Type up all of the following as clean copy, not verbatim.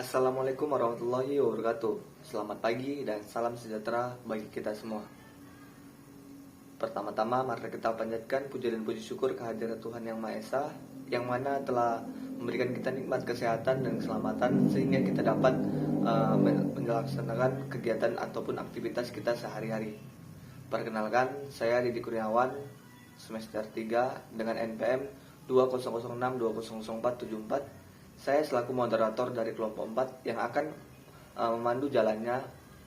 Assalamualaikum warahmatullahi wabarakatuh. Selamat pagi dan salam sejahtera bagi kita semua. Pertama-tama mari kita panjatkan puja dan puji syukur kehadirat Tuhan Yang Maha Esa, yang mana telah memberikan kita nikmat kesehatan dan keselamatan sehingga kita dapat melaksanakan kegiatan ataupun aktivitas kita sehari-hari. Perkenalkan, saya Didi Kurniawan, semester 3 dengan NPM 2006200474. Saya selaku moderator dari kelompok 4 yang akan memandu jalannya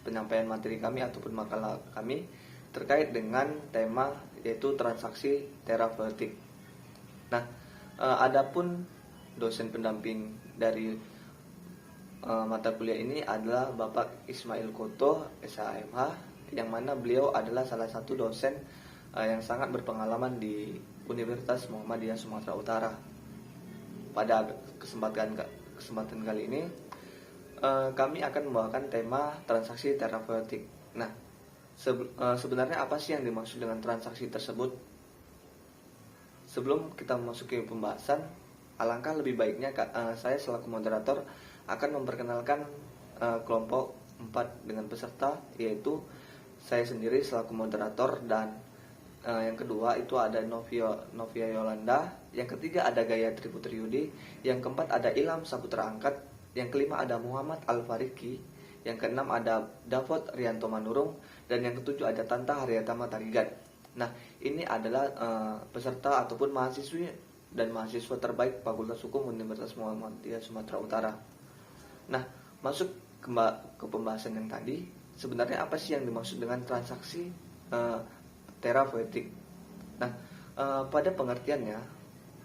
penyampaian materi kami ataupun makalah kami terkait dengan tema yaitu transaksi terapeutik. Nah, adapun dosen pendamping dari mata kuliah ini adalah Bapak Ismail Koto, SHMH, yang mana beliau adalah salah satu dosen yang sangat berpengalaman di Universitas Muhammadiyah Sumatera Utara. Pada kesempatan kali ini kami akan membawakan tema transaksi terapeutik. Nah, sebenarnya apa sih yang dimaksud dengan transaksi tersebut? Sebelum kita memasuki pembahasan, alangkah lebih baiknya saya selaku moderator akan memperkenalkan kelompok 4 dengan peserta, yaitu saya sendiri selaku moderator, dan yang kedua itu ada Novia Yolanda, yang ketiga ada Gayatri Putri Yudi, yang keempat ada Ilham Saputra Angkat, yang kelima ada Muhammad Al-Fariki, yang keenam ada Davot Rianto Manurung, dan yang ketujuh ada Tanta Haryata Matarigan. Nah, ini adalah peserta ataupun mahasiswi dan mahasiswa terbaik Fakultas Hukum Universitas Muhammadiyah Sumatera Utara. Nah, masuk ke pembahasan yang tadi, sebenarnya apa sih yang dimaksud dengan transaksi terapeutik? Nah, pada pengertiannya,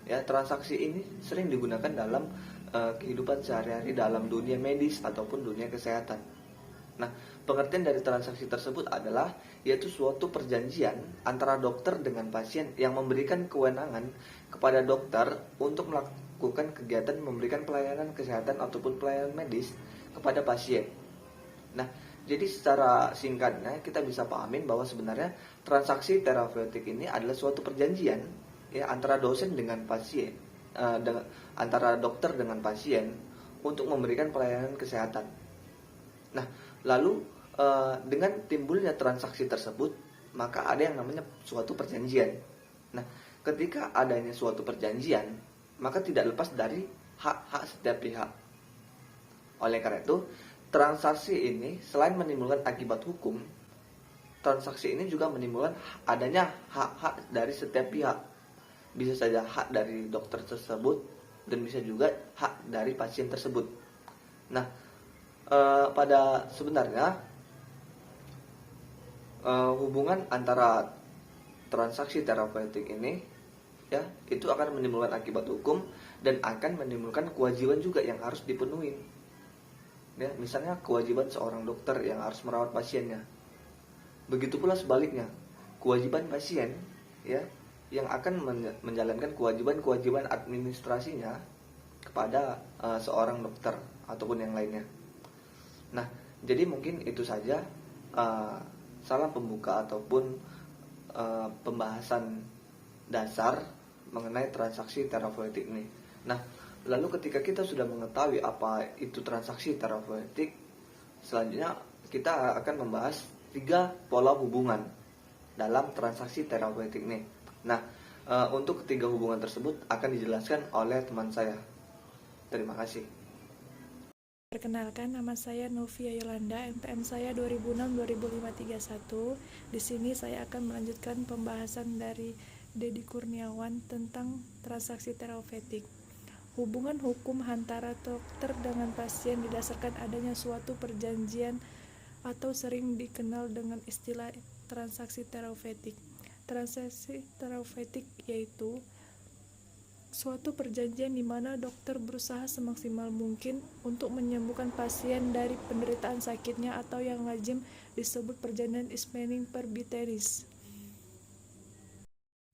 ya, transaksi ini sering digunakan dalam kehidupan sehari-hari dalam dunia medis ataupun dunia kesehatan. Nah, pengertian dari transaksi tersebut adalah yaitu suatu perjanjian antara dokter dengan pasien yang memberikan kewenangan kepada dokter untuk melakukan kegiatan memberikan pelayanan kesehatan ataupun pelayanan medis kepada pasien. Nah, jadi secara singkatnya kita bisa pahamin bahwa sebenarnya transaksi terapeutik ini adalah suatu perjanjian ya antara dosen dengan pasien, antara dokter dengan pasien untuk memberikan pelayanan kesehatan. Nah, lalu dengan timbulnya transaksi tersebut, maka ada yang namanya suatu perjanjian. Nah, ketika adanya suatu perjanjian, maka tidak lepas dari hak-hak setiap pihak. Oleh karena itu, transaksi ini selain menimbulkan akibat hukum, transaksi ini juga menimbulkan adanya hak-hak dari setiap pihak. Bisa saja hak dari dokter tersebut dan bisa juga hak dari pasien tersebut. Nah, pada sebenarnya hubungan antara transaksi terapeutik ini ya itu akan menimbulkan akibat hukum dan akan menimbulkan kewajiban juga yang harus dipenuhi. Ya, misalnya kewajiban seorang dokter yang harus merawat pasiennya. Begitu pula sebaliknya, kewajiban pasien ya yang akan menjalankan kewajiban-kewajiban administrasinya kepada seorang dokter ataupun yang lainnya. Nah, jadi mungkin itu saja salam pembuka ataupun pembahasan dasar mengenai transaksi terapeutik ini. Nah, lalu ketika kita sudah mengetahui apa itu transaksi terapeutik, selanjutnya kita akan membahas 3 pola hubungan dalam transaksi terapeutik ini. Nah, untuk ketiga hubungan tersebut akan dijelaskan oleh teman saya. Terima kasih. Perkenalkan, nama saya Novia Yolanda, NPM saya 2006-200531. Di sini saya akan melanjutkan pembahasan dari Dedi Kurniawan tentang transaksi terapeutik. Hubungan hukum antara dokter dengan pasien didasarkan adanya suatu perjanjian atau sering dikenal dengan istilah transaksi terapeutik. Transaksi terapeutik yaitu suatu perjanjian di mana dokter berusaha semaksimal mungkin untuk menyembuhkan pasien dari penderitaan sakitnya atau yang lazim disebut perjanjian Spending per Biteris.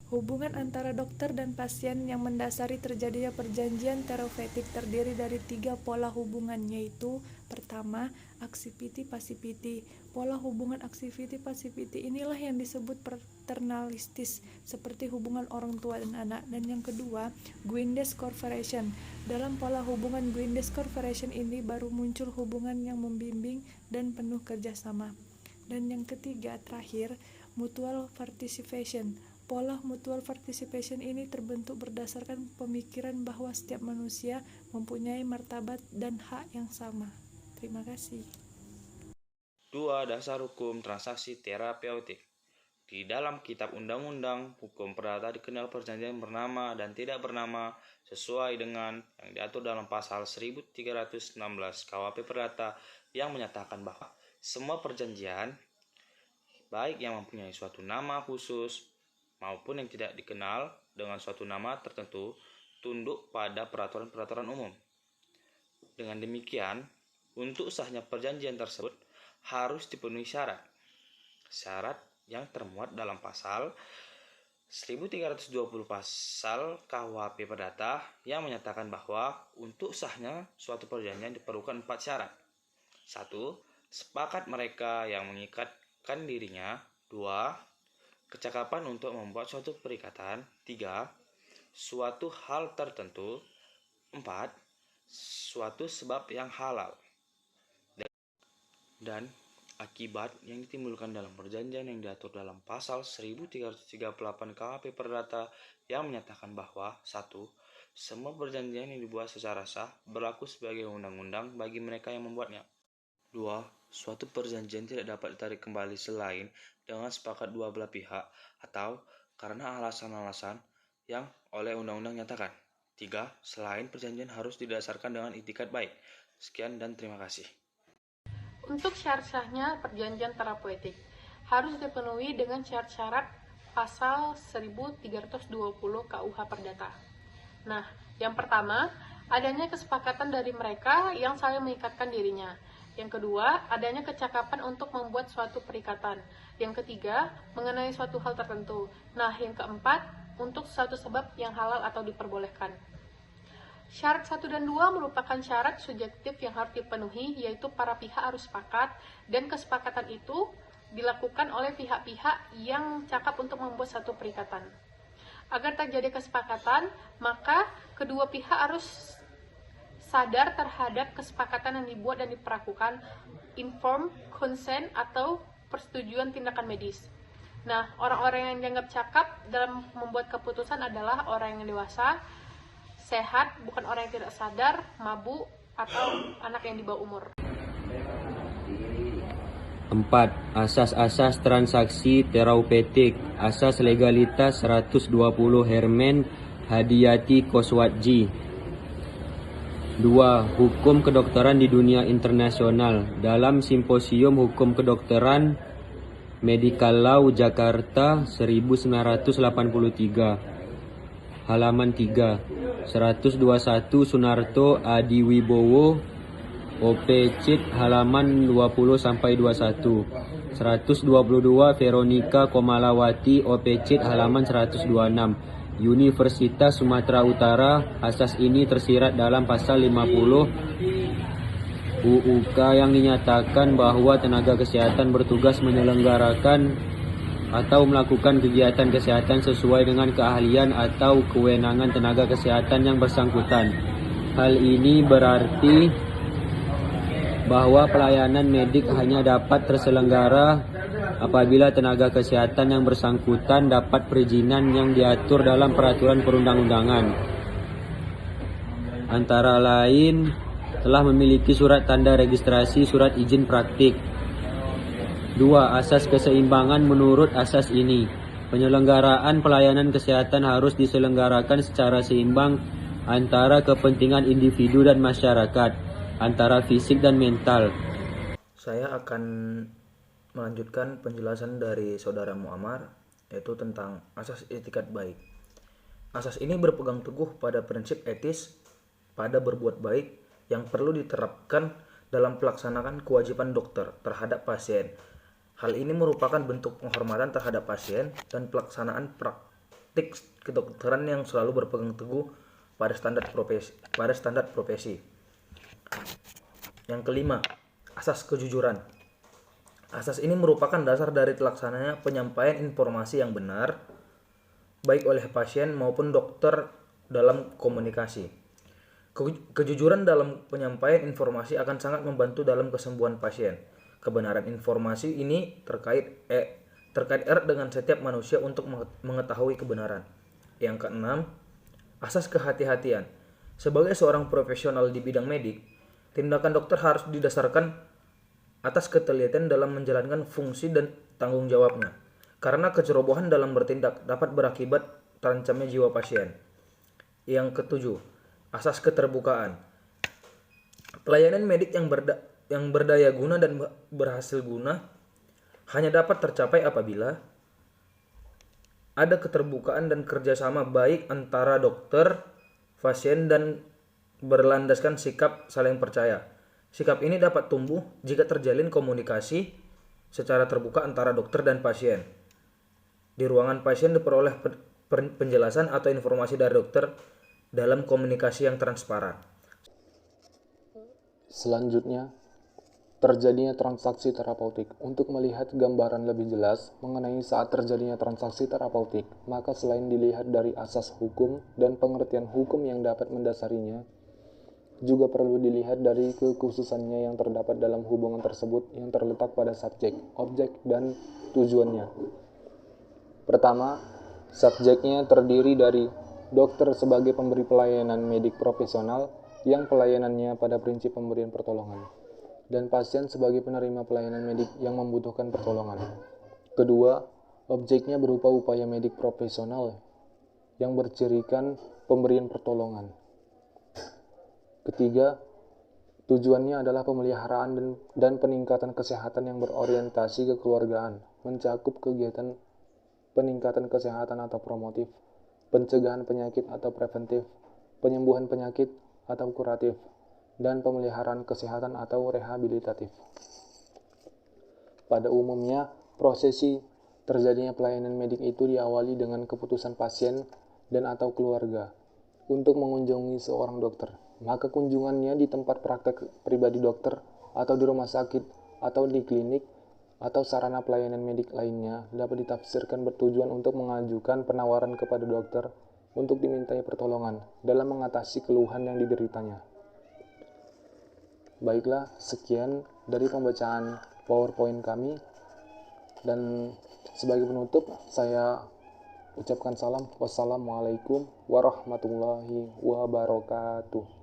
Hubungan antara dokter dan pasien yang mendasari terjadinya perjanjian terapeutik terdiri dari 3 pola hubungan, yaitu pertama, activity-passivity. Pola hubungan activity-passivity inilah yang disebut paternalistis, seperti hubungan orang tua dan anak. Dan yang kedua, Guindes Corporation. Dalam pola hubungan Guindes Corporation ini baru muncul hubungan yang membimbing dan penuh kerjasama. Dan yang ketiga, terakhir, mutual participation. Pola mutual participation ini terbentuk berdasarkan pemikiran bahwa setiap manusia mempunyai martabat dan hak yang sama. Terima kasih. 2. Dasar hukum transaksi terapeutik. Di dalam kitab undang-undang hukum perdata dikenal perjanjian bernama dan tidak bernama sesuai dengan yang diatur dalam pasal 1316 KUHP Perdata yang menyatakan bahwa semua perjanjian, baik yang mempunyai suatu nama khusus maupun yang tidak dikenal dengan suatu nama tertentu, tunduk pada peraturan-peraturan umum. Dengan demikian, untuk sahnya perjanjian tersebut harus dipenuhi syarat yang termuat dalam pasal 1320 pasal KUHP Perdata yang menyatakan bahwa untuk sahnya suatu perjanjian diperlukan 4 syarat. 1. Sepakat mereka yang mengikatkan dirinya. 2. Kecakapan untuk membuat suatu perikatan. 3. Suatu hal tertentu. 4. Suatu sebab yang halal. Dan akibat yang ditimbulkan dalam perjanjian yang diatur dalam pasal 1338 KUHP Perdata yang menyatakan bahwa 1. Semua perjanjian yang dibuat secara sah berlaku sebagai undang-undang bagi mereka yang membuatnya. 2. Suatu perjanjian tidak dapat ditarik kembali selain dengan sepakat dua belah pihak atau karena alasan-alasan yang oleh undang-undang nyatakan. 3. Selain perjanjian harus didasarkan dengan itikat baik. Sekian dan terima kasih. Untuk syarat sahnya perjanjian terapeutik harus dipenuhi dengan syarat-syarat pasal 1320 KUH Perdata. Nah, yang pertama, adanya kesepakatan dari mereka yang saling mengikatkan dirinya. Yang kedua, adanya kecakapan untuk membuat suatu perikatan. Yang ketiga, mengenai suatu hal tertentu. Nah, yang keempat, untuk suatu sebab yang halal atau diperbolehkan. Syarat 1 dan 2 merupakan syarat subjektif yang harus dipenuhi, yaitu para pihak harus sepakat, dan kesepakatan itu dilakukan oleh pihak-pihak yang cakap untuk membuat satu perikatan. Agar terjadi kesepakatan, maka kedua pihak harus sadar terhadap kesepakatan yang dibuat dan diperlakukan, informed consent atau persetujuan tindakan medis. Nah, orang-orang yang dianggap cakap dalam membuat keputusan adalah orang yang dewasa, sehat, bukan orang yang tidak sadar, mabuk, atau anak yang di bawah umur. 4. Asas-asas transaksi terapeutik. Asas legalitas 120 Herman Hadiyati Koswatji. 2. Hukum kedokteran di dunia internasional. Dalam Simposium Hukum Kedokteran Medical Law Jakarta 1983. Halaman 3. 121 Sunarto Adiwibowo OP Cit halaman 20-21. 122 Veronica Komalawati OP Cit halaman 126. Universitas Sumatera Utara. Asas ini tersirat dalam pasal 50 UUK yang dinyatakan bahwa tenaga kesehatan bertugas menyelenggarakan atau melakukan kegiatan kesehatan sesuai dengan keahlian atau kewenangan tenaga kesehatan yang bersangkutan. Hal ini berarti bahwa pelayanan medik hanya dapat terselenggara apabila tenaga kesehatan yang bersangkutan dapat perizinan yang diatur dalam peraturan perundang-undangan. Antara lain, telah memiliki surat tanda registrasi, surat izin praktik. 2. Asas keseimbangan. Menurut asas ini, penyelenggaraan pelayanan kesehatan harus diselenggarakan secara seimbang antara kepentingan individu dan masyarakat, antara fisik dan mental. Saya akan melanjutkan penjelasan dari Saudara Muammar, yaitu tentang asas etikat baik. Asas ini berpegang teguh pada prinsip etis pada berbuat baik yang perlu diterapkan dalam pelaksanaan kewajiban dokter terhadap pasien. Hal ini merupakan bentuk penghormatan terhadap pasien dan pelaksanaan praktik kedokteran yang selalu berpegang teguh pada standar profesi. Yang kelima, asas kejujuran. Asas ini merupakan dasar dari terlaksananya penyampaian informasi yang benar, baik oleh pasien maupun dokter dalam komunikasi. Kejujuran dalam penyampaian informasi akan sangat membantu dalam kesembuhan pasien. Kebenaran informasi ini terkait erat dengan setiap manusia untuk mengetahui kebenaran. Yang keenam, asas kehati-hatian. Sebagai seorang profesional di bidang medik, tindakan dokter harus didasarkan atas ketelitian dalam menjalankan fungsi dan tanggung jawabnya. Karena kecerobohan dalam bertindak dapat berakibat terancamnya jiwa pasien. Yang ketujuh, asas keterbukaan. Pelayanan medik yang berdaya guna dan berhasil guna hanya dapat tercapai apabila ada keterbukaan dan kerjasama baik antara dokter, pasien, dan berlandaskan sikap saling percaya. Sikap ini dapat tumbuh jika terjalin komunikasi secara terbuka antara dokter dan pasien. Di ruangan pasien diperoleh penjelasan atau informasi dari dokter dalam komunikasi yang transparan. Selanjutnya, terjadinya transaksi terapeutik. Untuk melihat gambaran lebih jelas mengenai saat terjadinya transaksi terapeutik, maka selain dilihat dari asas hukum dan pengertian hukum yang dapat mendasarinya, juga perlu dilihat dari kekhususannya yang terdapat dalam hubungan tersebut yang terletak pada subjek, objek, dan tujuannya. Pertama, subjeknya terdiri dari dokter sebagai pemberi pelayanan medik profesional yang pelayanannya pada prinsip pemberian pertolongan, dan pasien sebagai penerima pelayanan medik yang membutuhkan pertolongan. Kedua, objeknya berupa upaya medik profesional yang bercirikan pemberian pertolongan. Ketiga, tujuannya adalah pemeliharaan dan peningkatan kesehatan yang berorientasi kekeluargaan, mencakup kegiatan peningkatan kesehatan atau promotif, pencegahan penyakit atau preventif, penyembuhan penyakit atau kuratif, dan pemeliharaan kesehatan atau rehabilitatif. Pada umumnya, prosesi terjadinya pelayanan medik itu diawali dengan keputusan pasien dan atau keluarga untuk mengunjungi seorang dokter. Maka kunjungannya di tempat praktek pribadi dokter atau di rumah sakit atau di klinik atau sarana pelayanan medik lainnya dapat ditafsirkan bertujuan untuk mengajukan penawaran kepada dokter untuk dimintai pertolongan dalam mengatasi keluhan yang dideritanya. Baiklah, sekian dari pembacaan PowerPoint kami, dan sebagai penutup saya ucapkan salam. Wassalamualaikum warahmatullahi wabarakatuh.